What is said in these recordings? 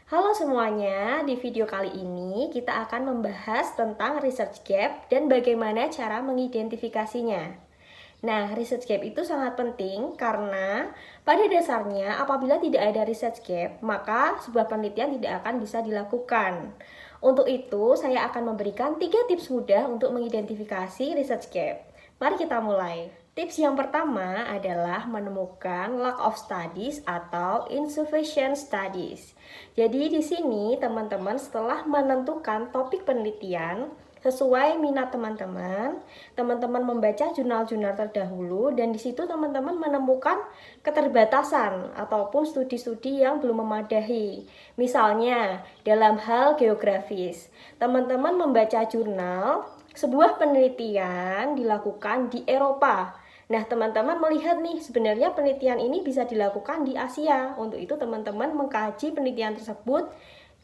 Halo semuanya, di video kali ini kita akan membahas tentang research gap dan bagaimana cara mengidentifikasinya. Nah, research gap itu sangat penting karena pada dasarnya apabila tidak ada research gap, maka sebuah penelitian tidak akan bisa dilakukan. Untuk itu, saya akan memberikan 3 tips mudah untuk mengidentifikasi research gap. Mari kita mulai. Tips yang pertama adalah menemukan lack of studies atau insufficient studies. Jadi di sini teman-teman setelah menentukan topik penelitian sesuai minat teman-teman, teman-teman membaca jurnal-jurnal terdahulu dan di situ teman-teman menemukan keterbatasan ataupun studi-studi yang belum memadai. Misalnya dalam hal geografis, teman-teman membaca jurnal sebuah penelitian dilakukan di Eropa. Nah, teman-teman melihat nih, sebenarnya penelitian ini bisa dilakukan di Asia. Untuk itu, teman-teman mengkaji penelitian tersebut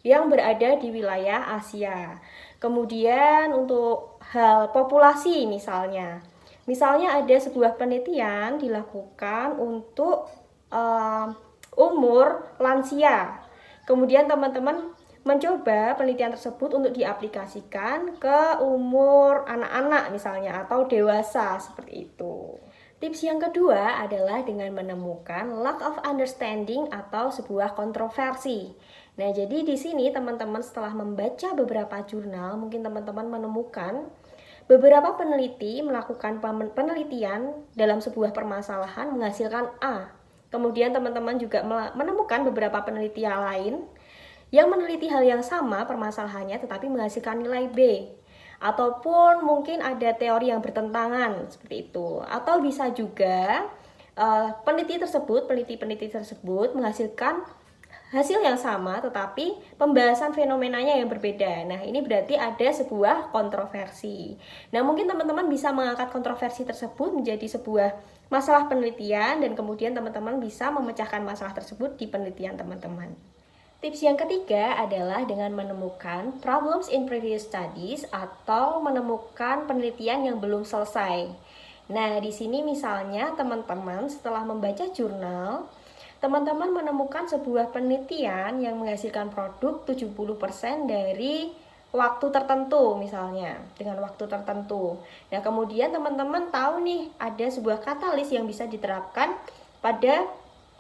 yang berada di wilayah Asia. Kemudian, untuk hal populasi misalnya. Misalnya ada sebuah penelitian dilakukan untuk umur lansia. Kemudian, teman-teman mencoba penelitian tersebut untuk diaplikasikan ke umur anak-anak misalnya atau dewasa seperti itu. Tips yang kedua adalah dengan menemukan lack of understanding atau sebuah kontroversi. Nah, jadi di sini teman-teman setelah membaca beberapa jurnal, mungkin teman-teman menemukan beberapa peneliti melakukan penelitian dalam sebuah permasalahan menghasilkan A. Kemudian teman-teman juga menemukan beberapa penelitian lain yang meneliti hal yang sama permasalahannya tetapi menghasilkan nilai B. Ataupun mungkin ada teori yang bertentangan seperti itu. Atau bisa juga peneliti-peneliti tersebut menghasilkan hasil yang sama tetapi pembahasan fenomenanya yang berbeda. Nah, ini berarti ada sebuah kontroversi. Nah, mungkin teman-teman bisa mengangkat kontroversi tersebut menjadi sebuah masalah penelitian dan kemudian teman-teman bisa memecahkan masalah tersebut di penelitian teman-teman. Tips yang ketiga adalah dengan menemukan problems in previous studies atau menemukan penelitian yang belum selesai. Nah, di sini misalnya teman-teman setelah membaca jurnal, teman-teman menemukan sebuah penelitian yang menghasilkan produk 70% dari waktu tertentu misalnya, dengan waktu tertentu. Nah, kemudian teman-teman tahu nih ada sebuah katalis yang bisa diterapkan pada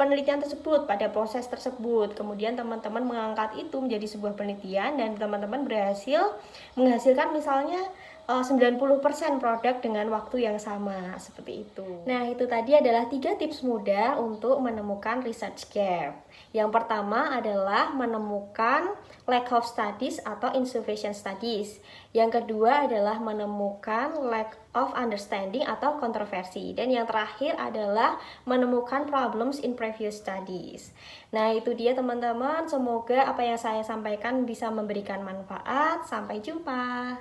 penelitian tersebut, pada proses tersebut. Kemudian teman-teman mengangkat itu menjadi sebuah penelitian dan teman-teman berhasil menghasilkan misalnya 90% produk dengan waktu yang sama, seperti itu. Nah, itu tadi adalah 3 tips mudah untuk menemukan research gap. Yang pertama adalah menemukan lack of studies atau insufficient studies. Yang kedua adalah menemukan lack of understanding atau kontroversi. Dan yang terakhir adalah menemukan problems in previous studies. Nah, itu dia teman-teman. Semoga apa yang saya sampaikan bisa memberikan manfaat. Sampai jumpa.